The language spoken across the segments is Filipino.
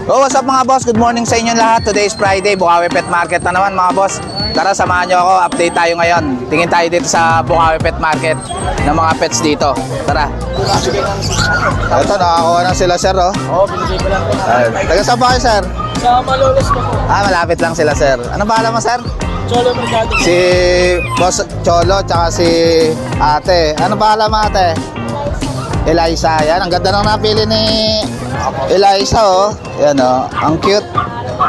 Oh, what's up mga boss? Good morning sa inyo lahat. Today is Friday, Bukawi Pet Market na naman mga boss. Tara, samahan nyo ako. Update tayo ngayon. Tingin tayo dito sa Bukawi Pet Market ng mga pets dito. Tara. Ito, nakakuha na sila sir, oh. Oo, binigay ko lang po. Taga saan ba kayo sir? Sa Malolos po po. Malapit lang sila sir. Ano bahala mo sir? Cholo Mercado. Si Boss Cholo tsaka si ate. Ano bahala mo ate? Eliza. Yan, ang ganda nang napili ni Eliza, oh. Yan, oh. Ang cute.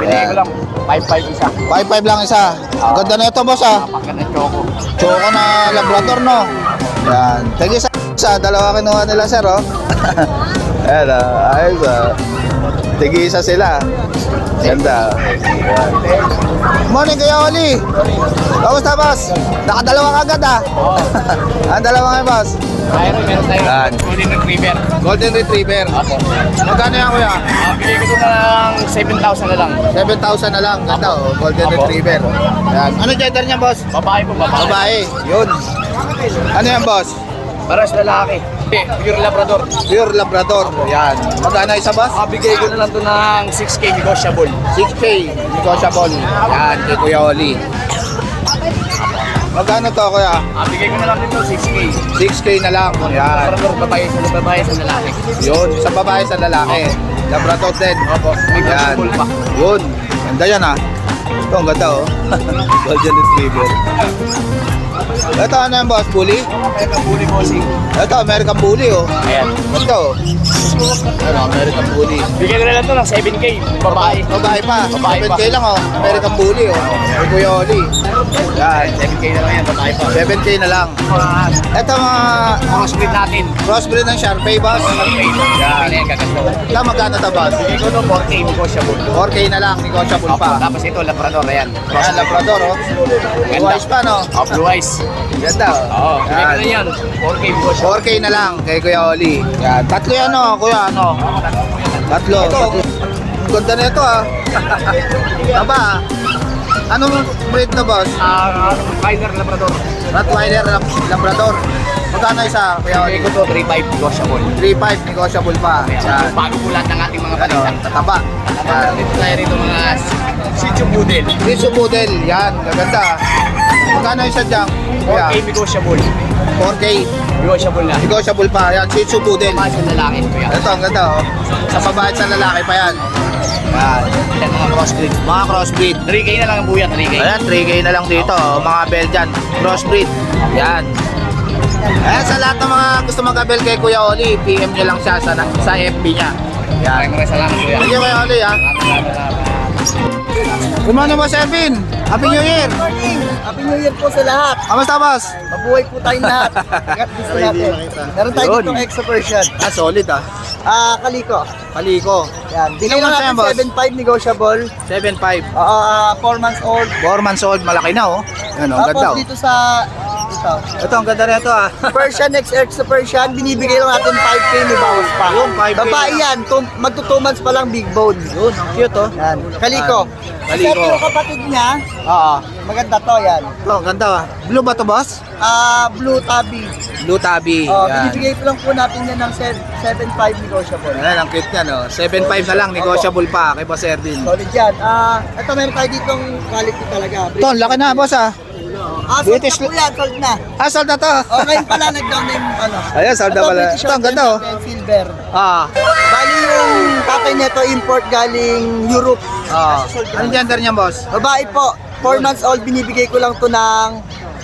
Binigay ko lang 5-5 isa. 5-5 lang isa. Ang ganda na ito, boss, ah. Pagkat na choco. Choco na Labrador, no? Yan. Thank you sa dalawa kinuha nila, sir, oh. Ayan, ah. Ayos, ah. Tig-isa sila. Ganda. Yan. Morning, Kuya Oli. Kamusta, boss? Nakadalawa ka agad, ah. Oo. Ang dalawa nga, boss. Meron tayo. Yan. Golden Retriever. Golden Retriever. Apo. Magkano yan, kuya? Bigay ko doon ng 7,000 na lang. 7,000 na lang. Ganda, oh. Golden Apo. Retriever. Yan. Ano gender niya, boss? Babae po, babae. Babae. Yun. Ano yan, boss? Paras lalaki. Pure Labrador. Pure Labrador. Yan. Magkano isa, boss? Bigay ko na lang doon ng 6K negotiable. 6K. Negotiable. Yan, kay Kuya Oli. Magkano to, kuya? Bigay ko na lang dito 6K. 6K na lang. Yan. Labrador, babae sa lalaki. Yun. Sa babae, sa lalaki. Labrador din. Opo. May Yan. negotiable pa. Yun. Ganda yan, ah. Ito, ang ganda, oh. Golden Retriever. Ito, ano yan, boss? Bully? American Bully Bossing. Ito, American Bully, oh. Ayan. Ganda, oh. Ano, American Bully. Bigay ko na lang ito ng 7K. Babae. Babae pa. Babae pa. 7K lang, oh. American Bully, oh. Kay Kuya Oli. Yan. 7K na lang yan. Babae pa. 7K na lang. Ito, Mga split natin. crossbreed ng Sharpei, boss. Yan. Yan, gaganda. Ito, magkano to, boss? Bigay ko no 4K negotiable. 4K na lang, negotiable Opo, pa. tapos ito, Labrador, ayan. Yan, Labrador, oh. Blue eyes pa, no? Blue eyes. Ganda, oh. Oo, bigay ko na yan. 4K negotiable. 4K na lang kay Kuya Oli. Yan, tatlo yan, oh, kuya, ano? Tatlo. Ang ganda na ito, ah. Aba, ah. Anong breed na, boss? Rottweiler Labrador. Rottweiler Labrador. Magkano isa, Kuya Oli? Bigay ko to 3.5 negotiable. 3.5, negotiable pa. Yan. Bago po lahat ng ating mga Ano, balita. tataba. Yan. Dito tayo rito mga Shih Tzu Poodle. Riso Poodle, yan, gaganda. Magkano isa dyan? 4K negotiable. 4K, Negotiable na. negotiable pa. Yan, Shih Tzu Poodle. Babae sa lalaki, kuya. Ito, ang ganda, oh. Sa babae at sa lalaki pa yan. Yan. Yan mga crossbreed. Mga crossbreed. 3K na lang ang buya, 3K. Ayan, 3K na lang dito, oh. Mga Belgian crossbreed. Yan. Ayan, sa lahat ng mga gusto mag-abel kay Kuya Oli, PM nyo lang siya sa FB niya. Yan. Maraming salamat, kuya. Thank you, Kuya Oli, ha. Good morning, Boss Ervin. Happy New Year. Happy New Year po sa lahat. Kamusta, boss? Mabuhay po tayong lahat. Ingat gusto natin. Meron tayo Yun. ditong extra version. Solid, ah. Kaliko. Kaliko. Yan. Bigyan Ilang months na yan, boss? natin 7.5 negotiable. 7.5. 4 months old. 4 months old, malaki na, oh. Yan, oh, ang ganda, Tapos oh. dito sa ito. Ito, ang ganda na ito, ah. Persian X extra Persian, binibigay lang natin 5K, may bawas pa. Yun, 5K Babae lang. yan, magto 2 months pa lang big bone. Yun, ang cute, oh. Yan. Kaliko. Kaliko. Ito yung kapatid niya, Oo. maganda to yan. Ito, ang ganda, ah. Blue ba to, boss? Blue Tabby. Blue tabby. Yan. Binibigay ko lang po natin yan ng 7.5 negotiable. Ayan, ang cute niya, no? 7.5 na lang, negotiable pa kay Boss Ervin. Solid yan. Ito meron tayo ditong quality talaga. Ito, ang laki na, boss, ah. Sold British na po yan, sold na. Sold na to. Ngayon pala, nag-down na yung ano. Ayan, sold na pala. British Ito, ang ganda, oh. Short Hair, Silver. Ah. Bali yung tatay nito, import galing Europe. Ah. Anong gender niya, boss? Babae po, 4 months old, binibigay ko lang to ng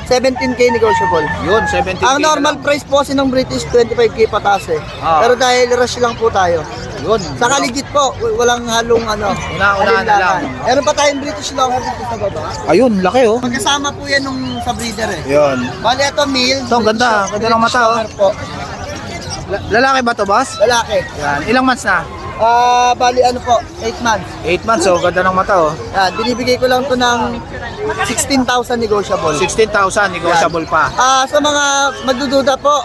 17K negotiable. Yun, 17K Ang na normal lang. price po kasi ng British, 25K pataas eh. Ah. Pero dahil rush lang po tayo. Yun. Saka legit po, walang halong ano. Una-unahan na lang. alinlangan. Meron pa tayong British Longhair dito sa baba. Ayun, laki, oh. Magkasama po yan nung sa breeder eh. Yun. Bali ito male. Ito, ang ganda. Ganda ng mata, oh. Longhair po. Lalaki ba to, boss? Lalaki. Yan. Ilang months na? Bali ano po, 8 months. 8 months, oh. Ganda ng mata, oh. Yan, binibigay ko lang to ng 16,000 negotiable. 16,000, negotiable pa. Sa mga magdududa po,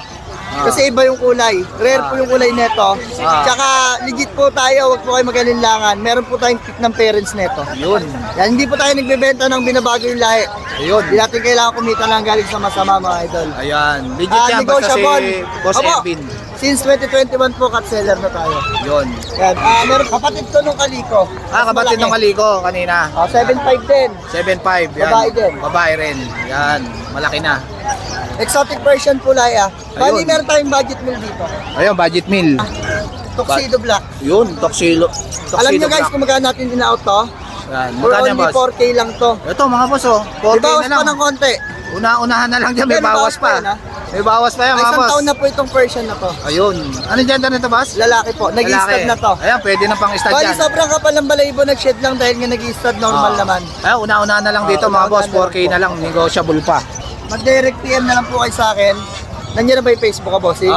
kasi iba yung kulay. Rare po yung kulay nito. Tsaka legit po tayo, wag po kayo mag-alinlangan. Meron po tayong pick ng parents nito. Yun. Yan, hindi po tayo nagbebenta ng binabago yung lahi. Ayun. Hindi natin kailangan kumita ng galing sa masama mga idol. Ayan. Legit yan. Basta si negotiable. Boss Opo. Ervin. Since 2021 po, cat seller na tayo. Yun. Yan. Meron kapatid ko nung kaliko. Kapatid ng kaliko kanina. 7.5 din. 7.5. Yan. Babae din. Babae rin. Yan. Malaki na. Exotic version pulay Bali, Ayun. meron tayong budget meal dito. Ayun, budget meal. Tuxedo black. Yun, tuxedo. Alam nyo guys black. kung magkano natin in-out to? Yan. For Magkano yan, only boss? 4K lang to. Ito mga boss, 4K Ibawas na lang. pa ng konti. Una-unahan na lang dyan, may Hindi, may bawas bawas pa pa. yan, ha? May bawas pa yan, Ay, mga isang boss. taon na po itong version na to. Ayun. Anong gender nito, boss? Lalaki po. Nag-i-stud na to. Ayan, pwede na pang stud Bali, yan. sobrang kapal ng balahibo nag-shed lang dahil nga nag-i-stud normal naman. Ayan, una-unahan na lang dito, mga boss. una-unahan 4K na lang, negotiable pa. Mag-direct PM na lang po kayo sa akin. Nandiyan na ba yung Facebook ko, bossing?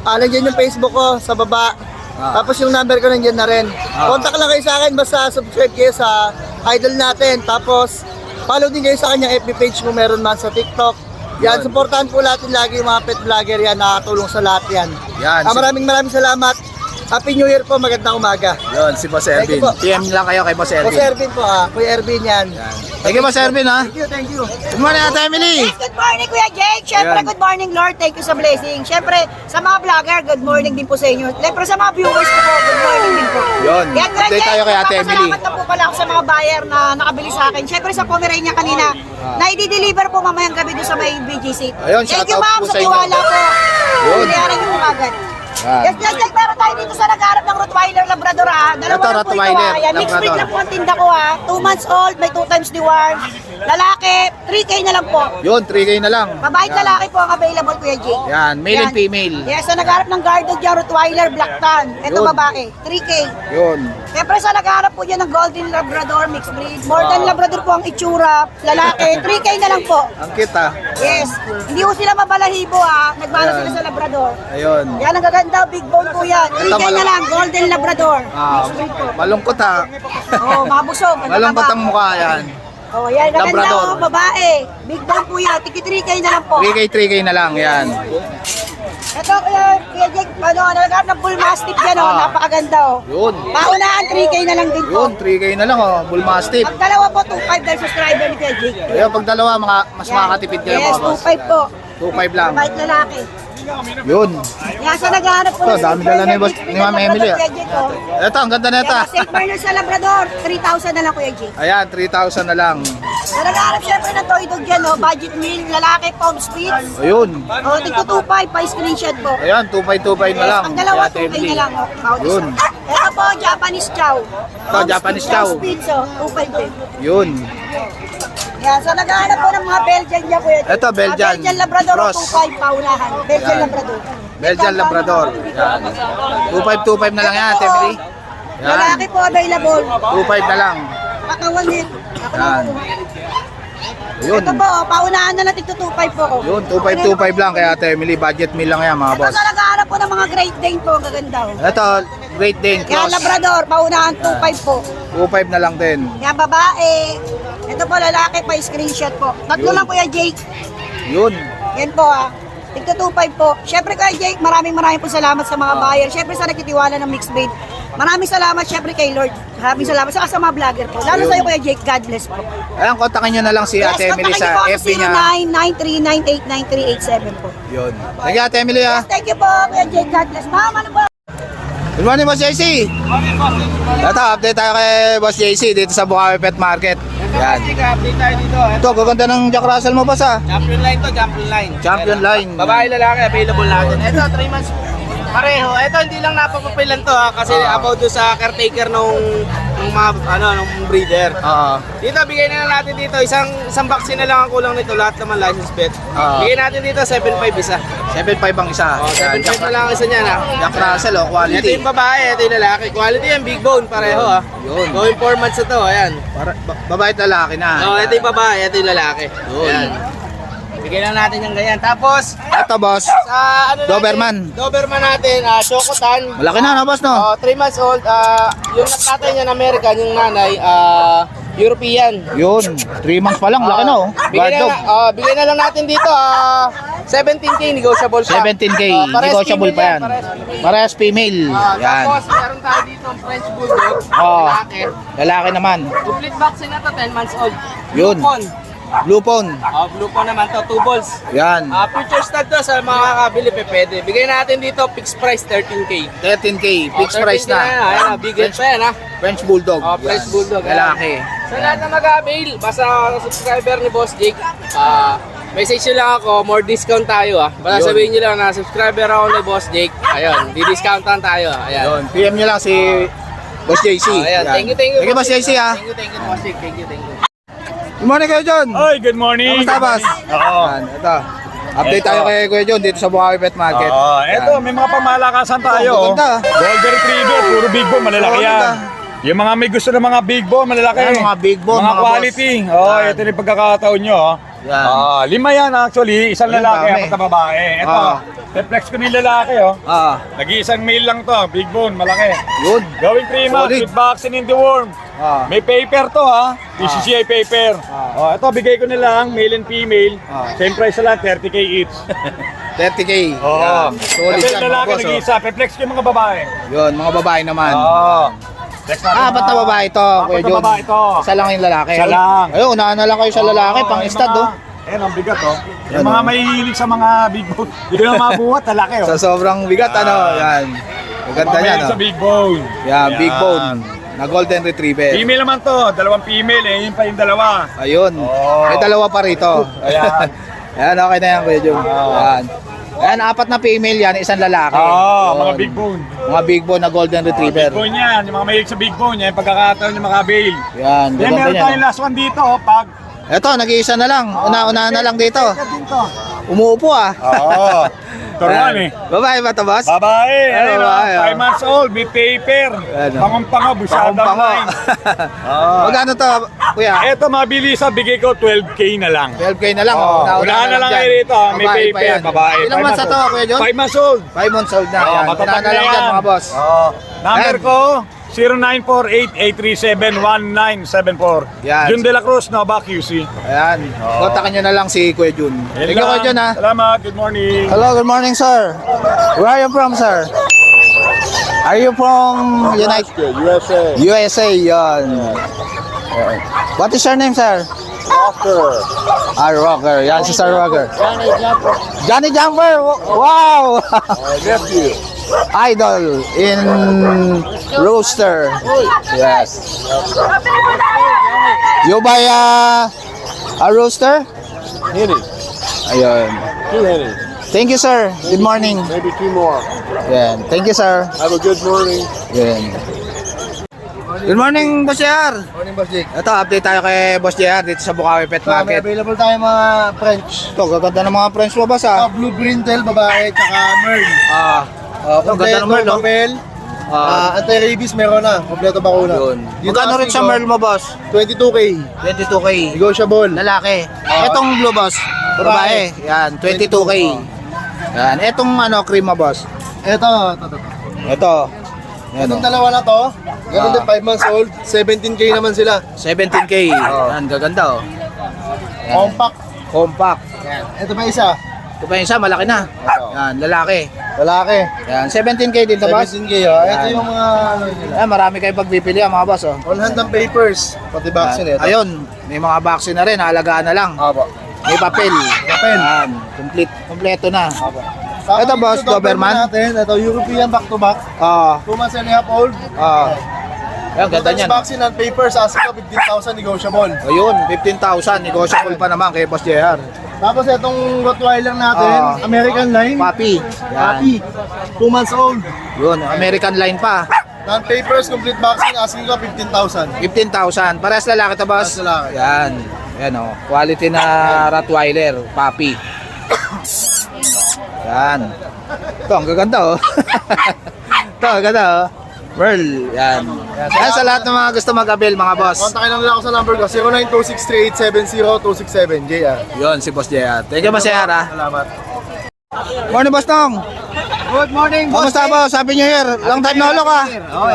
Nandiyan yung Facebook ko sa baba. Tapos yung number ko nandiyan na rin. Contact lang kayo sa akin, basta subscribe kayo sa idol natin. Tapos, follow din kayo sa kanyang FB page kung meron man sa TikTok. Yan, Yun. supportahan po natin lagi yung mga pet vlogger yan, nakatulong sa lahat yan. Yan. Maraming salamat. Happy New Year po, magandang umaga. Yun, si Boss Thank you Ervin. po. PM lang kayo kay Boss Boss Ervin. Ervin po Kuya Ervin yan. Thank you, Boss Ervin, ha. Thank you. Good morning, Ate Emily. Yes, good morning Kuya Jake. Siyempre, Ayan. good morning Lord. Thank you sa blessing. Siyempre, sa mga vlogger, good morning din po sa inyo. Siyempre, sa mga viewers ko po, good morning din po. Yun. Yan, Kuya Update Jake, tayo kay Ate Emily. Salamat na po pala ako sa mga buyer na nakabili sa akin. Siyempre, sa Pomerania kanina, na i-deliver po mamayang gabi doon sa may BGC. Ayun, Thank shout you out ma'am po sa sa inyo. tiwala po. Yun. Binayaran niyo po agad. Yan. Yes, Kuya Jake, meron tayo dito sa nagharap ng Rottweiler Labrador Ito, Dalawa lang po ito Rottweiler, Ayan, mixed breed Labrador. lang po ang tinda ko 2 months old, may 2 times deworm. Lalaki, 3K na lang po. Yun, 3K na lang. Babae at Yan. lalaki po ang available, Kuya Jake. Yan, male and female. Yes, so nagharap ng guarded dyan, Rottweiler, Black Tan. Ito Yun. babae, 3K. Yun. Siyempre sa nagharap po dyan ng Golden Labrador, mixed breed. More than Labrador po ang itsura. Lalaki, 3K na lang po. Ang cute, ha. Yes, hindi po sila mabalahibo Nagbala Yan. sila sa Labrador. Ayun. Yan ang gaganda, big bone po yan. 3K na lang, Golden Labrador. Mixed breed po. Malungkot, ha. Oo, mabusog. ang Malungkot tataba. ang mukha, yan. Oh, yan, gaganda Labrador. babae. Big bone po yan, tiki 3K na lang po. 3K na lang, yan. Ito, Kuya Jake, nagharap ng bull mastiff yan, napakaganda, Yun. Paunahan, 3K na lang din po. Yun, 3K na lang, Bull Mastiff. Pag dalawa po, 2.5 dahil subscriber ni Kuya Jake. Ayun, pag dalawa, mas makakatipid kayo, Yes, mga boss. 2.5 po. 2.5 lang. Bait lalaki. Yun. Yan, sa naghahanap po Ito, dami dala ni boss, ni Ma'am Emily, Kuya Jake, Ito, ang ganda na ito. Yan, St. Bernard sa Labrador, 3,000 na lang, Kuya Jake. Ayan, 3,000 na lang. Sa naghahanap syempre ng toy dog dyan, budget meal, lalaki, palm street. Ayun. Tigto 2.5, pa-screenshot po. Ayan, 2.5 na lang. Ang dalawa, Kaya 2K Emily. na lang. Yun. Ito po, Japanese chow. Ito, Japanese chow. Speed, so, 2.5 din. Yun. Yan, so naghahanap po ng mga Belgian dyan, Kuya. Ito, Belgian. Belgian Labrador, Cross. 2.5 paunahan. Belgian Yan. Labrador. Belgian Labrador. Yan. 2.5 na lang yan, Ate Emily. Yan. Lalaki po available. 2.5 na lang. Katawan din. Yan. Yun. Ito po, paunahan na lang tigto 2.5 po. Yun, 2.5 lang kaya Ate Emily. Budget meal lang yan, mga Ito boss. sa naghahanap po ng mga Great Dane po, ang gaganda. Ito, Great Dane Yan, Cross. Labrador, paunahan 2.5 po. 2.5 na lang din. Yan, babae. Ito po, lalaki pa, screenshot po. Tatlo Yun. lang Kuya Jake. Yun. Yan po Tigto 2.5 po. Siyempre Kuya Jake, maraming po salamat sa mga buyer. Siyempre sa nagtitiwala ng mixed breed. Maraming salamat siyempre kay Lord. Maraming salamat sa mga vlogger po. Lalo sa iyo Kuya Jake, God bless po. Ayan, kontakin nyo na lang si Ate Emily sa FB niya. 0993989387 po. Yun. Thank you, Ate Emily, ha. Yes, thank you po Kuya Jake, God bless. Ma'am, ano po? Good morning, Boss JC. Ito, update tayo kay Boss JC dito sa Bukawi Pet Market. Yan. Update tayo dito. Ito, gaganda ng Jack Russell mo, Boss, ha. Champion line to, champion line. Champion line. Babae, lalaki, available natin. Ito, 3 months. Pareho. Ito, hindi lang napapapilan to kasi about doon sa caretaker nung mga, nung breeder. Oo. Dito, bigay na lang natin dito. Isang vaccine na lang ang kulang nito. Lahat naman license pet. Bigay natin dito, 7.5 isa. 7.5 ang isa. Yan, 7.5 na lang ang isa niya na. Jack Russell, Ito quality. yung babae, ito yung lalaki. Quality yan, big bone, pareho Yun. Going 4 months na to, ayan. Babae at lalaki na. Ito yung babae, ito yung lalaki. Ayan. Bigyan lang natin yung ganyan. Tapos, Ito, Boss. sa Doberman. Doberman natin, Shokotan. Malaki na, Boss, no? 3 months old. Yung tatay niya na American, yung nanay, European. Yun. 3 months pa lang. Laki na, oh. Guard dog. Bigyan na lang natin dito, 17K negotiable pa. 17K. Parehas Negotiable female pa yan. Parehas female. Yan. Tapos, meron tayo dito French Bulldog. Oh. Lalaki. Lalaki naman. Complete vaccine na to, 10 months old. Yun. Lupon. Blue phone. Blue po naman to, 2 balls. Yan. Future stud to sa mga kakabili pwede. Bigay natin dito, fixed price 13K. 13K. Fixed price na. Ayan, big head pa yan ha. French Bulldog. French Yan. Bulldog. Lalaki. Sa lahat na mag-avail, basta subscriber ni Boss Jake, message nyo lang ako, more discount tayo Basta Yun. sabihin nyo lang na subscriber ako ni Boss Jake. Ayun, di-discountan tayo. Ayan. Yun. PM nyo lang si Boss JC. Ayan, Yan. thank you, Thank you, Boss JC ha. Thank you, Boss Jake. Thank you. Good morning kayo, John. Oy, good morning. Kamusta, boss? Oo. Yan, ito. Update tayo kay Kuya John dito sa Bukawi Pet Market. Oo, Yan. eto, may mga pamalakasan tayo. Oh, maganda. Golden Retriever, puro big bone, malalaki Oo, yan. maganda. Yung mga may gusto ng mga big bone, malalaki. Yan, mga big bone, Mga mga quality. boss. Oo, Yan. ito yung pagkakataon nyo. Yan. 5 yan actually, isang Ayun, lalaki, dami. 4 na babae. Ito, reflex ko ng lalaki. Nag-iisang male lang to, big bone, malaki. Good. Going 3 months Solid. with vaccine in the worm. May paper to PCCI paper. Ito, bigay ko na lang, male and female. Same price na lang, 30K each. 30K. Oo. Yan. Solid Kasi yan, mga lalaki boss. nag-iisa, reflex ko yung mga babae. Yun, mga babae naman. Ba't Ba't na babae ito, Kuya na John? babae ito? Isa lang yung lalaki. Isa lang. Ayun, unahan na lang kayo sa lalaki, pang stud Ayan, ang bigat Yan, Yung mga mahihilig sa mga big bone. Hindi ko na mabuhat, lalaki Sa sobrang bigat, Yan. Maganda Mga yan, mahilig sa big bone. Yan, big bone. Na Golden Retriever. Female naman to, 2 female yun pa yung 2. Ayun. Oo. May dalawa pa rito. Ayan. Ayan, okay na yan, Kuya John. Ayan. Ayan, 4 na female yan, isang lalaki. Yun. Mga big bone. Mga big bone na Golden Retriever. Big bone yan, yung mga mahilig sa big bone, yan yung pagkakataon yung makabail. Yan, Then gaganda meron yan. tayong last one dito, pag Ito, nag-iisa na lang. Una-una na lang dito. din to. Umuupo Oo. Turuan Ayan. Babae ba ito, boss? Babae, Ano, babae, 5 months old, may paper. Ano? Pangang-pango, busyadang Pango. line. Magkano to, kuya? Eto mabili sa bigay ko 12K na lang. 12K na lang. Oh, Una-una unahan na lang dyan. kayo rito, may Babae pa paper, yan. babae. Ilang months na to, Kuya John? 5 months old. 5 months old na. Oh, Yan. matatag Unahan na na lang dyan, yan. mga boss. Number Ayan. ko, 0948-837-1974. Yan. Jun De La Cruz, Nova QC. Ayan. Kontakin nyo na lang si Kuya Jun. Thank you, Kuya Jun, ha. Salamat, good morning. Hello, good morning, sir. Where are you from, sir? Are you from USA. USA, yan. What is your name, sir? Walker. Rocker. Yan si Sir Rocker. Johnny Jumper. Johnny Jumper! Wow! Nephew. Idol in Rooster. Yes. You buy a rooster? Henny. Ayun. 2 hennies. Thank you, sir. Good morning. Maybe 2 more. Yan. Thank you, sir. Have a good morning. Yan. Good morning, Boss JR. Morning, Boss Jake. Ito, update tayo kay Boss JR dito sa Bukawi Pet May Market. available tayo mga French. Ito, gaganda ng mga French mo, boss, ah. Blue Brindle, babae, tsaka Merl. Ito, ganda ng Merl, no? Papel. Anti-rabies meron na. Kompleto bakuna. Yun. Dito Magkano rin sa asking ko, Merl mo, boss? 22K. 22K. Negotiable. Lalaki. Etong blue, boss. Babae. Yan, 22K. Yan. Etong cream mo, boss. Ito. Ito. Yan, Itong oh. dalawa na to, ganun din 5 months old, 17K naman sila. 17K. Yan, gaganda, oh. Yan. Compact. Compact. Ito pa isa, Ito pa yung isa, malaki na. Yan, lalaki. lalaki. Yan, 17K din to, boss. 17K oh. Ito Yan. yung mga ano nila. Yan, marami kayong pagpipili, mga boss, oh. All hand ang papers, pati vaccine ito. Ayun, may mga vaccine na rin, halagaan na lang. Apo. May papel. Papel. Yan, kompleto na. Tapos Ito, boss, Doberman. natin, ito European back to back, Ah, 2 months and a half old. Yan, ganda Tapos niyan. vaccine and papers, asking ko 15,000 negotiable. Ayun, 15,000, negotiable pa naman kay Boss JR. Tapos itong Rottweiler natin, American line, Papi. Yan. Papi, 2 months old. Yun, American line pa. Non-papers, complete vaccine, asking ko 15,000. 15,000. Parehas lalaki to, boss? Parehas lalaki. Yan. Yan, oh. Quality na Rottweiler, Papi. Yan. Ito, ang gaganda, oh. Ito, ang ganda, oh. Merl. Yan. Yan sa lahat ng mga gusto mag-avail, mga boss. Kontakin lang nila ako sa number ko, 09263870-267, JR. Yun, si Boss JR. Thank you, Boss JR, ha. Salamat. Morning, Boss Tong. Good morning, Kamusta, boss? Happy New Year. Long time no look, ha.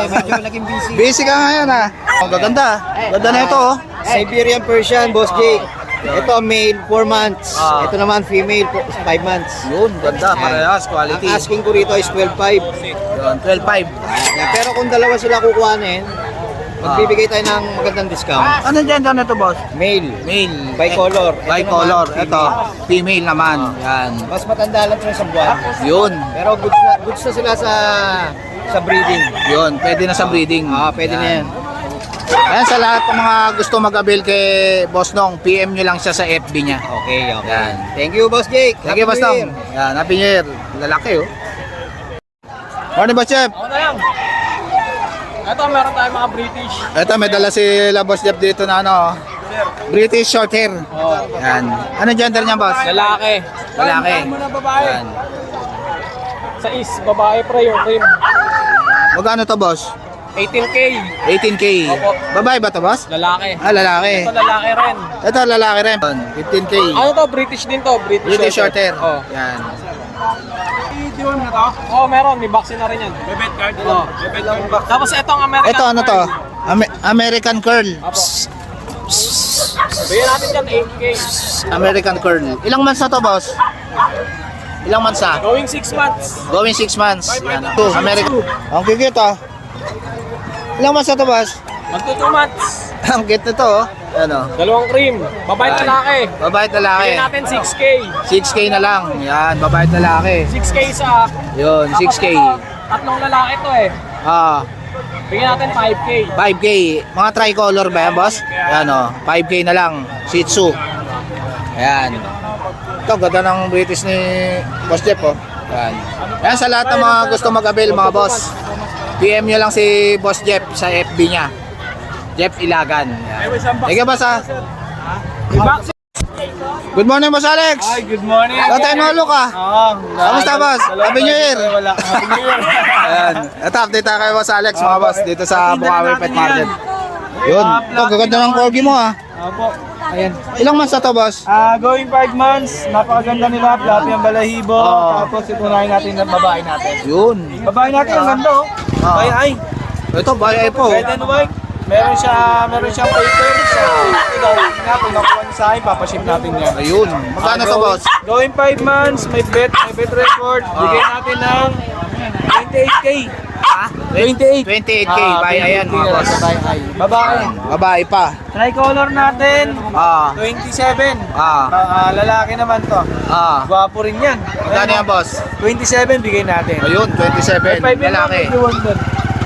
medyo naging busy. Busy ka ngayon, ha. Ang gaganda. Ganda na ito, oh. Siberian Persian, Boss Jake. Ito male, 4 months. Ito naman female, 5 months. Yun, ganda. Parehas, quality. Ang asking ko rito is 12.5. Yun, 12.5. Pero kung dalawa sila kukuhanin, magbibigay tayo ng magandang discount. Ano gender na to, boss? Male. Male. Bicolor. Bicolor. Ito naman, Ito, female naman. Yan. Mas matanda lang sa isang buwan. Yun. Pero goods na sila sa breeding. Yun, pwede na sa breeding. Pwede na yan. Ayan, sa lahat ng mga gusto mag-avail kay Boss Nong, PM nyo lang siya sa FB niya. Okay. Yan. Thank you, Boss Jake. Sige, Boss Happy New Nong. Year. Yan, Happy New Year. Lalaki, oh. Morning, Boss Jeff. Ako na lang. Ito, meron tayong mga British. Ito, may dala si Boss Jeff dito na ano, British short hair. Yan. Ano gender niya, boss? Lalaki. Lalaki. Ano na babae? Yan. Sa babae pre yung cream. Magkano to, boss? 18K. 18K. Opo. Babae ba to, boss? Lalaki. Ah, lalaki. Ito lalaki rin. Ito, lalaki rin. 15K. Ano to? British din to. British short hair. Oh. Yan. Diwan na to? Oh, meron. May vaccine na rin yan. May bet card. Oh. May bet card. Tapos itong American Ito, ano to? American curl. Apo. Bigyan natin dyan 8K. American curl. Ilang months na to, boss? Ilang months na? Going 6 months. Going 6 months. Yan. American. Ang cute, oh. Ilang months na to, boss? Magto 2 months. Ang cute nito, oh. Ano? Dalawang cream. Babae at lalaki. Babae at lalaki. Bigyan natin 6K. 6K na lang. Yan, babae at lalaki. 6K sa... Yun, Tapos 6K. ito, tatlong lalaki to eh. Ah, Bigyan natin 5K. 5K. Mga tricolor ba yan, boss? Yan, oh. 5K na lang. Shih Tzu. Ayan. Ito, ganda ng British ni Boss Jeff, oh. Yan. Yan, sa lahat ng mga gusto mag-avail, mga boss. PM nyo lang si Boss Jeff sa FB niya. Jeff Ilagan. Yan. Thank you, boss, ha. Good morning, Boss Alex. Hi, good morning. Long time no look, ah. Kamusta, boss? Happy New Year. Wala. Happy New Year. Ayan. Ito, update tayo kay Boss Alex, mga boss, dito sa Bukawi Pet Market. Yun. Ito, gaganda ng corgi mo, ha. Opo. Ayan. Ilang months na to, boss? Going 5 months. Napakaganda nila. Fluffy ang balahibo. Tapos itunahin natin ng babae natin. Yun. Babae natin ang ganda oh. Ay. Ito, bayay po. Red and white. Meron siyang paper sa ikaw nga kung nakuha niyo sa akin, papaship natin yan. Ayun. Magkano to, boss? Going 5 months, may bet record. Bigay natin ng 28K. 28. 28K. Bayay yan, mga boss. Babae. Babae pa. Tricolor natin, Ah. 27. Ah. Lalaki naman to. Ah. Gwapo rin yan. Magkano yan, boss? 27 bigay natin. Ayun, 27. Lalaki.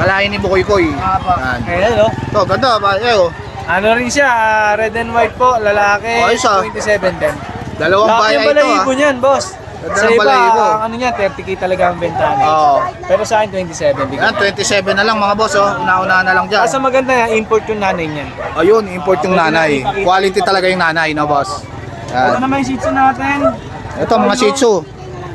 Kalahin ni Bukoy-Koy. Yan. Ayan, no? Ito, ganda. Bayay, oh. Ano rin siya, red and white po, lalaki, Ayos, ah. 27 din. Dalawang Laki bayay ang ito, balahibo ah. niyan, boss. Ganda Sa ng iba, balahibo. ang ano niya, 30K talaga ang bentahan. Oo. Pero sa akin, 27 bigay. Yan, 27 na lang, mga boss, oh. Una-una na lang dyan. Kasi maganda yan, import yung nanay niyan. Ayun, import yung nanay. Quality talaga yung nanay, no, boss? Ito Yan. naman yung shih tzu natin. Ito, mga Shih Tzu.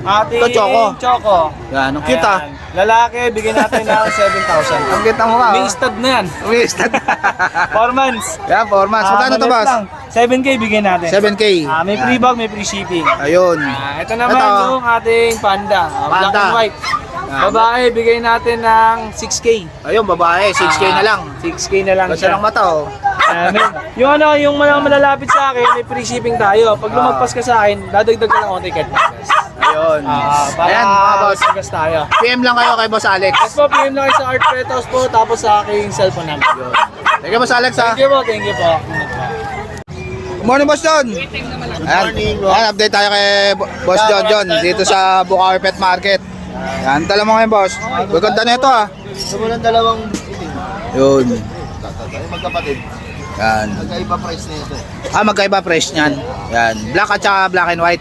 Ating Ito, Choco. Choco. Yan, ang cute, ah. Ayan. Lalaki, bigyan natin ng 7,000. Ang cute ng mukha, May oh. stud na yan. Wasted. 4 months. Yan, 4 months. Magkano to, Maliit boss? lang. 7K bigyan natin. 7K. May free bag, may free shipping. Ayun. Ito naman Ito. yung ating panda. Black Panda. and white. Babae, bigay natin ng 6K. Ayun, babae. 6K na lang. 6K na lang Basta lang mata, oh. yung ano, yung mga malalapit sa akin, may free shipping tayo. Pag lumagpas ka sa akin, dadagdag ka ng konti kahit pagas. Ayun. Para Ayan, mga boss. pagas tayo. PM lang kayo kay Boss Alex. Yes po, PM lang kayo sa Art Pretos po, tapos sa aking cellphone number. Thank you, Boss Alex, ha. Thank you po, thank you po. Good morning, Boss John. Ayan, update tayo kay Boss John dito sa Bukawi Pet Market. Yan, tala mo ngayon, boss. Gaganda na ito, ha. Gusto mo ng dalawang Yun. magkapatid. Yan. Magkaiba price na ito. Magkaiba price niyan. Yan. Black at saka black and white.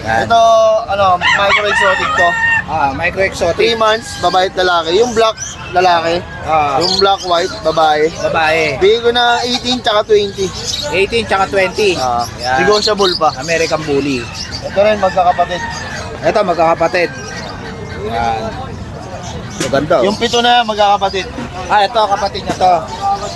Yan. Ito, ano, micro exotic to. Micro 3 exotic. months, babae at lalaki. Yung black, lalaki. Yung black white, babae. Babae. Bigay ko na 18 tsaka 20. 18 tsaka 20. Yan. Negotiable pa. American Bully. Ito rin, magkakapatid. Ito, magkakapatid. Yan. Maganda. Yung pito na magkakapatid. Ito, kapatid niya to.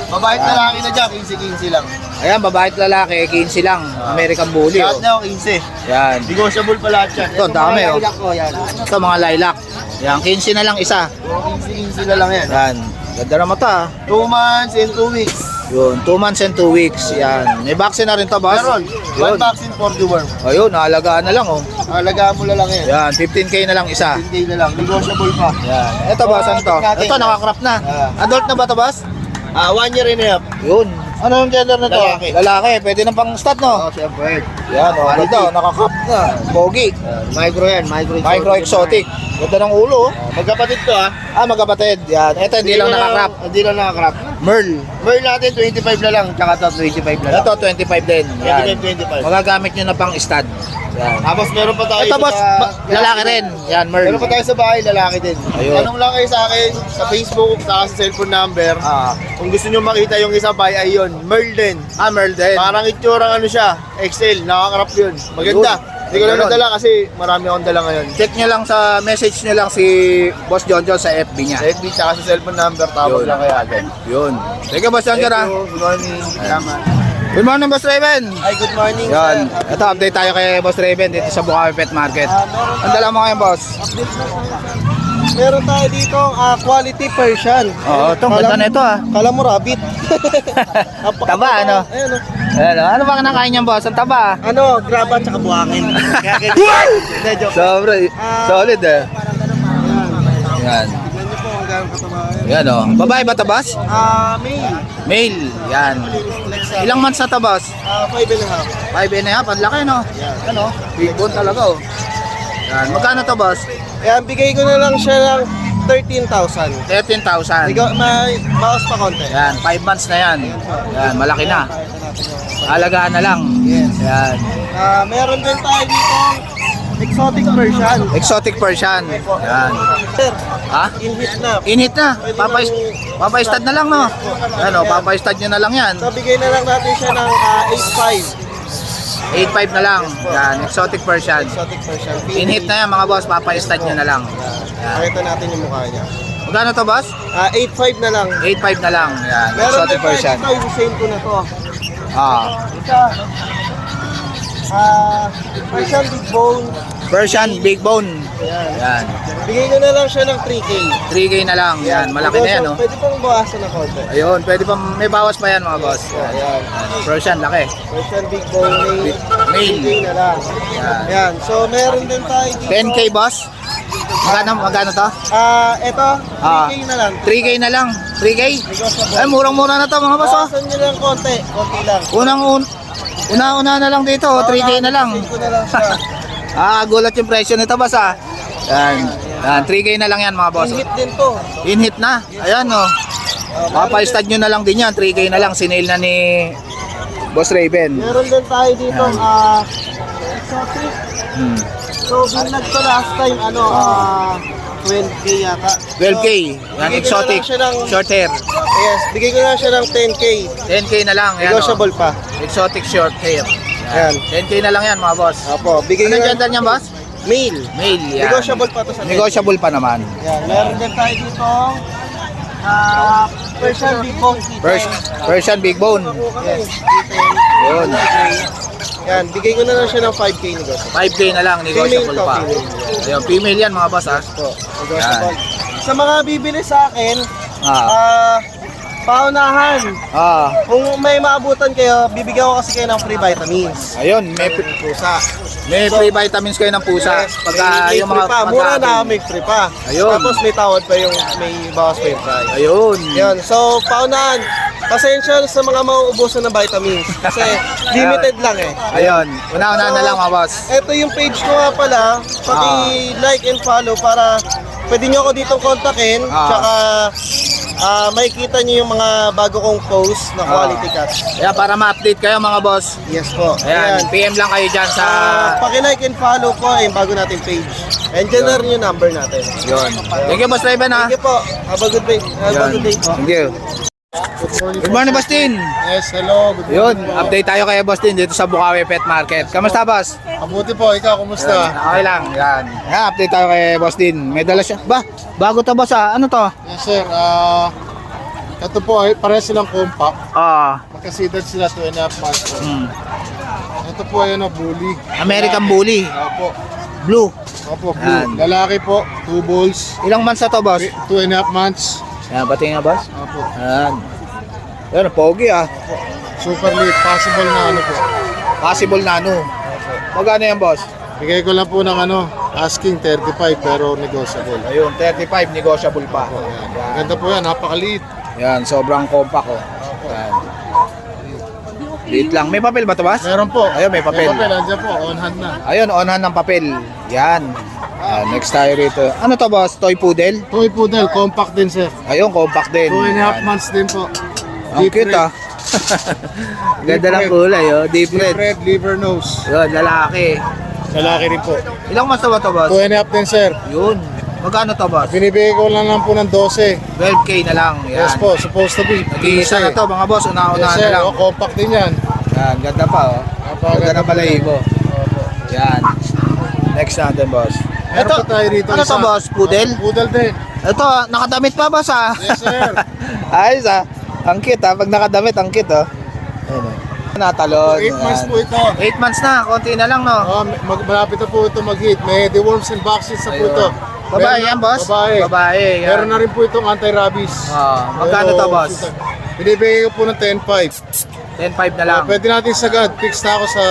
Babae at lalaki na dyan, 15-15 lang. Ayan, babae at lalaki, 15 lang. American Bully, Lahat oh. na ako 15. Yan. Negotiable pa lahat yan. Ito, dami, oh. Lilac ko, yan. Ito, mga lilac. Yan, 15 na lang isa. 15 na lang yan. Yan. Ganda na mata, 2 months and 2 weeks. Yun, 2 months and 2 weeks. Yan. May vaccine na rin to, boss? Meron. Yun. 1 vaccine for the worm. Ayun, naalagaan na lang, oh. Alagaan mo na lang yan. Yan, 15K na lang isa. 15 na lang. Negotiable pa. Yan. Ito, boss, ano to? Ito, nakakrap na. Adult na ba to, boss? 1 year and a half. Yun. Ano yung gender na to? Lalaki. Lalaki. Pwede na pang stud, no? Siyempre. Yan, oh. Ito, nakakap na. Pogi. Micro yan, Micro exotic. Ganda ng ulo, oh. Magkapatid to ha. Magkapatid. Yan. Ito, hindi lang nakakrap. Hindi lang nakakrap. Merl. Merl natin 25 na lang, tsaka to 25 na lang. Ito, 25 din. Yan. 25. Magagamit nyo na pang stud. Yan. Tapos meron pa tayo Ito, boss. Lalaki rin. Yan, Merl. Meron pa tayo sa bahay, lalaki din. Ayun. Tanong lang kayo sa akin sa Facebook, sa cellphone number. Kung gusto nyo makita yung isa buy ay yun, Merl din. Merl din. Parang itsurang ano siya, XL, nakakrap yun. Maganda. Hindi ko lang Ayun. nadala kasi marami akong dala ngayon. Check nyo lang sa message nyo lang si Boss John John sa FB niya. Sa FB tsaka sa cellphone number, tawag Yun. lang kayo agad. Yun. Thank you, Boss John John, ha. Good morning. Salamat. Good morning, Boss Raven. Ay, good morning, Yan. sir. Ito, update tayo kay Boss Raven dito sa Bukawi Pet Market. Ang dala mo ngayon, Boss? Meron tayo dito quality Persian. Oo, ito, ganda na ito, ha. Kala mo rabbit. Taba, ano? Ayun, oh. Ano, ano ba kinakain niyan, Boss? Ang taba, Ano, graba tsaka buhangin. Kaya Hindi, joke. Sobra, solid, eh. Yan. Tignan niyo po kung gano'ng katamaan. Yan, oh. Babae ba ito, Boss? Male. Male. Yan. Ilang months na ito, Boss? 5 and a half. 5 and a half. Ang laki, no? Ano? Big bone talaga, oh. Yan. Magkano to, Boss? Kaya bigay ko na lang siya ng 13,000. 13,000. Ikaw, may bawas pa konti. Yan, 5 months na yan. Yan, malaki na. Alagaan na lang. Yes. Yan. Meron din tayo dito exotic Persian. Exotic Persian. Yan. Sir, Ha? in-hit na. Inhit na. Papaistad na lang, no? Ano, papaistad nyo na lang yan. So, bigay na lang natin siya ng 8,500. 8.5 na lang. Yan, exotic Persian. Exotic Persian. Inhit na yan, mga boss. Papaistad nyo na lang. Pakita natin yung mukha niya. Magkano to, boss? 8,500 na lang. 8.5 na lang. Yan, Meron exotic din tayo Persian. dito, yung same ko na to. Ah, Persian Big Bone. Persian Big Bone. Yan. Bigay ko na lang siya ng 3K. 3K na lang. Yan, malaki na yan, no? Pwede pang bawasan ng konti. Ayun, pwede pa, may bawas pa yan, mga boss. Yan. Ayan. Persian, laki. Persian Big Bone male. Male. 3K na lang. Yan. Ayan. So, meron din tayo dito. 10K, boss? Magkano to? Ito, 3K na lang. 3K na lang. 3K? Negotiable. Ay, murang-mura na to, mga boss, oh. Bawasan nyo lang konti. Konti lang. Una na lang dito, 3K na lang. 3K ko na lang siya. Gulat yung presyo nito, boss, ah. Yan. Yan, 3K na lang yan, mga boss. In-hit din to. In-hit na. Ayan, oh. Papaistad nyo na lang din yan. 3K na lang. Sinail na ni Boss Raven. Meron din tayo dito, exotic. So, binag ko last time, 12K yata. 12K. Yan, Bigay ko na exotic. lang siya ng- Short hair. Yes, bigay ko na siya ng 10K. 10K na lang. Yan, Negotiable pa. oh. Exotic short hair. Yan. 10K na lang yan, mga boss. Opo, bigay ko Anong na gender niyan, boss? male. Male. Yan. Negotiable pa to sa Negotiable pa naman. Yan, meron din tayo dito Persian Big Bone kitten. Persian Big Bone. Yes, kitten. Yun. Yan, bigay ko na lang siya ng 5K negotiable. 5K na lang. Negotiable Female to, pa. female. Ayun, female yan, mga boss, ah. Po, negotiable. Sa mga bibili sa akin, Ah. paunahan. Ah. Kung may maabutan kayo, bibigyan ko kasi kayo ng free vitamins. Ayun, Pusa. may free vitamins kayo ng pusa. Pagka may yung mga free pa. Mura pagka- na, may free pa. Ayun. Tapos may tawad pa yung may bawas pa yung price. Ayun. Yun, so paunahan. Pasensya sa mga mauubusan ng vitamins. Kasi limited lang eh. Ayun. Una-una na lang, mga boss. Ito yung page ko nga pala. Like and follow para pwede nyo ako ditong kontakin. Tsaka makikita nyo yung mga bago kong post na quality cats. Kaya para ma-update kayo, mga boss. Yes po. Ayan, PM lang kayo dyan sa... Paki-like and follow po yung bago nating page. And dyan na rin yung number natin. Yun. Thank you, Boss Raven, ha. Thank you po. Have a good day. Have a good day po. Thank you. Good morning, Boss Tin. Yes, hello. Good Yun, update tayo kay Boss Tin dito sa Bukawi Pet Market. Kamusta, boss? Mabuti po. Ikaw, kumusta? Okay lang, yan. Yan, update tayo kay Boss Tin. May dala siya. Ba, bago to, boss, ha? Ano to? Yes, sir. Ito po, pareha silang compact. Magkasidad sila 2.5 months. Ito po ay bully. American Bully. Opo. Blue. Opo, blue. Yan. Lalaki po, 2 balls. Ilang months na to, boss? 2.5 months. Yan, pati nga, boss. Opo. Yan. Yan, pogi, ah. Super late. Possible na po. Possible na, ano. Magkano yan, boss? Bigay ko lang po ng asking 35 pero negotiable. Ayun, 35, negotiable pa. Ayan. Ganda po yan, napakaliit. Yan, sobrang compact oh. Yan. Liit lang. May papel ba ito, boss? Meron po. Ayun, may papel. Nandiyan po, on hand na. Ayun, on hand ng papel. Yan. Next tayo rito. Ano to, boss? Toy poodle? Toy Poodle, compact din sir. Ayun, compact din. 2.5 months din po. Ang cute ah. Ganda ng kulay oh. Deep Deep red. red, liver nose. Yun, lalaki. Lalaki rin po. Ilang months na ba to, boss? 2.5 din sir. Yun. Magkano to, boss? Binibigay ko lang po ng 12. 12K na lang. Yan. Yes po, supposed to be. Nag-iisa na to, mga boss. Yes Una-una sir, na lang. compact din yan. Yan, ganda pa oh. Ganda ng balahibo. Yan. Next natin, boss. Meron pa tayo rito Ano to, isa. boss? Poodle? Poodle din. Ito, nakadamit pa, boss ah. Yes sir. Ayos ah. Ang cute ah. Pag nakadamit, ang cute oh. Ayun oh. Natalon. 8 months Yan. po ito. 8 months na. Konti na lang, no? Malapit na po ito mag-hit. May deworms and vaccines na po Ayun. ito. Babae Meron yan, na- boss? Babae. Babae, yan. Meron na rin po itong anti-rabies. Magkano to, Pero, boss? Binibigay ko po ng 10.5. 10.5 na lang. Pwede natin sagad. Fix na ako sa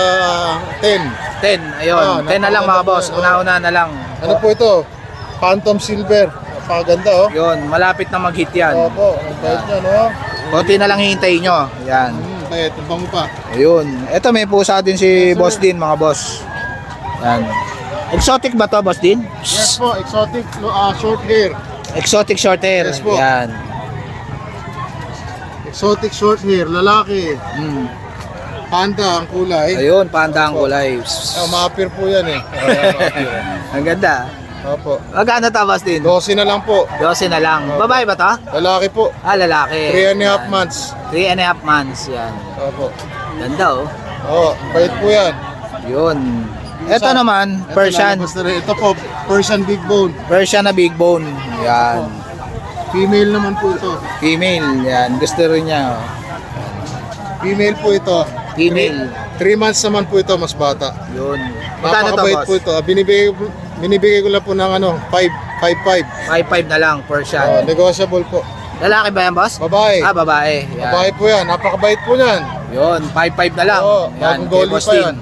10. 10, ayun. 10 na lang, mga boss. Una-una na lang. Ano po ito? Phantom Silver. Napakaganda oh. Yun, malapit na mag-hit yan. Opo, ang bait niya no? Konti na lang hihintayin nyo. Yan. Bait, ang bango pa. Ayun. Ito, may pusa din si Boss Din, mga boss. Yan. Exotic ba to, Boss Din? Yes po, exotic short hair. Exotic short hair. Yes po. Yan. Exotic short hair, lalaki. Mm. Panda ang kulay. Ayun, panda ang kulay. Ma-appear po yan eh. Ang ganda. Opo. Magkano to, Boss Din? 12 na lang po. 12 na lang. Babae ba to? Lalaki po. Lalaki. 3.5 months. 3.5 months. Yan. Opo. Ganda oh. Oh, bait po yan. Yun. Ito naman, Ito, Persian. lalabas na rin. Ito po, Persian Big Bone. Persian na big bone. Yan. Female naman po ito. Female. Yan. Gusto rin niya. oh. Female po ito. Female. 3 months naman po ito, mas bata. Yun. Magkano to, Napakabait boss? po ito. Binibigay ko lang po ng ano, 5.5. 5.5 na lang, Persian. Negotiable po. Lalaki ba yan, boss? Babae. Babae. Yan. Babae po yan. Napakabait po yan. Yun, 5.5 na lang. Oo, Yan, bagong kay dolly Boss pa Tin. yan.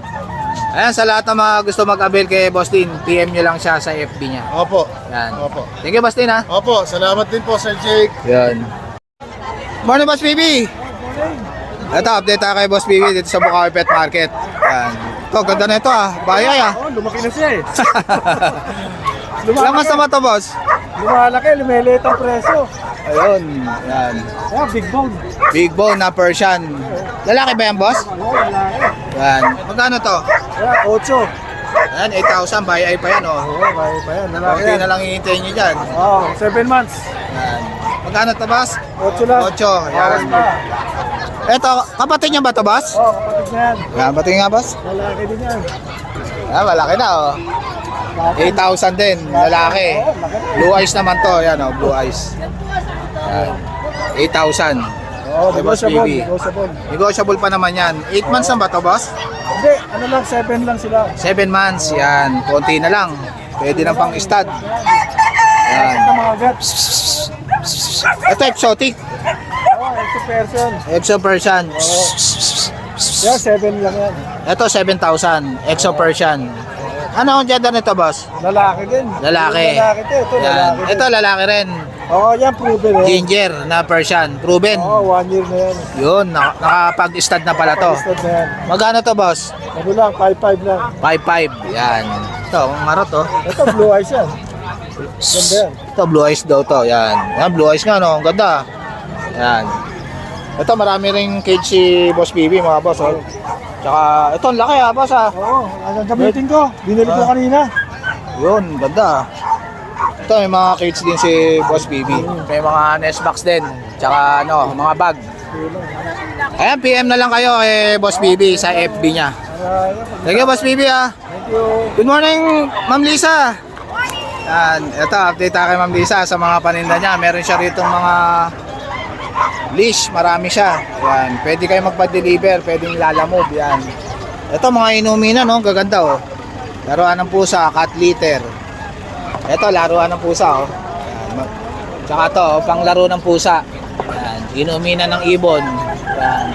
Ayan, sa lahat ng mga gusto mag-avail kay Boss Tin, PM nyo lang siya sa FB niya. Opo. Yan. Opo. Thank you, Boss Tin, ha? Opo, salamat din po Sir Jake. Yan. Morning, Boss BB! Ito, update tayo kay Boss BB dito sa Bukawi Pet Market. Yan. Ito, ganda na ito, ah. Bayay, ah. Oh, lumaki na siya eh. Ilang mas naman to, boss? Lumalaki, lumilit ang preso. Ayun. Yan. Yeah, big bone. Big bone na Persian. Lalaki ba yan, boss? Oh, lalaki. Yan. Magkano to? Yeah, 8. Ayan, 8,000. Bayay pa yan, oh. Oo, kaya pa yan. Lalaki Kunti yan. na lang hihintayin nyo dyan. Oo, 7 months. Yan. Magkano to, boss? 8 lang. 8. Yan. Ito, kapatid niya ba to, boss? Oo, kapatid niya yan. Yan, patingin nga, boss. Lalaki din yan. Yan, malaki na, oh. 8,000 din, lalaki. Oo, laki. Blue eyes naman to, yan, oh, blue eyes. Yan. 8,000. Oo, Kay Boss negotiable. BB. Negotiable. Negotiable pa naman yan. 8 months na ba to, boss? Hindi, ano lang, 7 lang sila. 7 months, yan. Konti na lang. Pwede na pang stud. Yan. Ang mga gat. Ito, exotic. Oo, ito person. Exo Persian. Yeah, 7 lang yan. Ito, 7,000. Exo Persian. Ano ang gender nito, boss? Lalaki din. Lalaki. Yung lalaki to, ito Yan. lalaki din. Ito, lalaki rin. Oo, yan, proven eh. Ginger na Persian. Proven. Oo, 1 year na yan. Yun, nakapag-stud na pala to. Pag-stud na yan. Magkano to, boss? Ano lang, 5-5 lang. 5,500. Yan. Ito, ang marot, oh. Ito, blue eyes yan. Ganda yan. Ito, blue eyes daw to. Yan. Yan, blue eyes nga, no? Ang ganda. Yan. Ito, marami ring cage si Boss BB, mga boss, oh. Tsaka, ito, ang laki, ha, boss, ha. Oo, ang gamitin ko. Binili ko kanina. Yun, ganda. Ito, may mga cage din si Boss BB. May mga nest box din. Tsaka, ano, mga bag. Ayan, PM na lang kayo kay Boss BB sa FB niya. Thank you, Boss BB, ha. Thank you. Good morning, Ma'am Lisa. Yan, ito, update tayo kay Ma'am Lisa sa mga paninda niya. Meron siya rito mga leash, marami siya. Yan, pwede kayo magpa-deliver, pwedeng lalamove, yan. Ito, mga inuminan, no? Gaganda, oh. Laruan ng pusa, cat litter. Ito, laruan ng pusa, oh. Yan. Tsaka to, oh, panglaro ng pusa. Yan, inuminan ng ibon. Yan.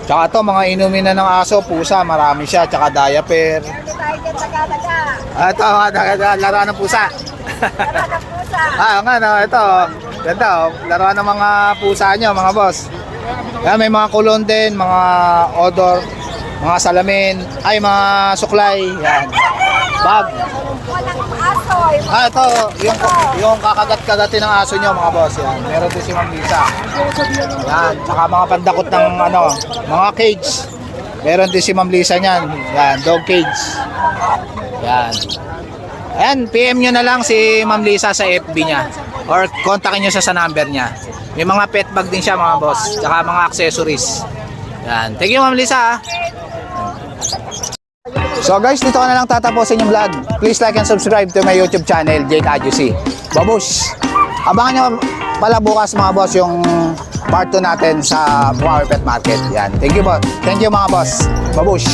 Tsaka to, mga inuminan ng aso, pusa, marami siya. Tsaka diaper. Ito, laruan ng pusa. Ah, nga, no, ito. Ganda, oh. Laruan ng mga pusa nyo, mga boss. Yan, may mga kulon din, mga odor, mga salamin, ay, mga suklay. Yan. Bag. Ito, yung kakagat-kagatin ng aso nyo, mga boss. Yan. Meron din si Ma'am Lisa. Yan. Tsaka mga pandakot ng, mga cage. Meron din si Ma'am Lisa niyan. Yan, dog cage. Yan. Ayan, PM nyo na lang si Ma'am Lisa sa FB niya. Or kontakin nyo siya sa number niya. May mga pet bag din siya, mga boss. Tsaka mga accessories. Yan. Thank you, Ma'am Lisa. So guys, dito ko na lang tatapusin yung vlog. Please like and subscribe to my YouTube channel, Jake Adjusi. Babush! Abangan nyo pala bukas, mga boss, yung part 2 natin sa Bukawi Pet Market. Yan. Thank you, boss. Thank you, mga boss. Babush!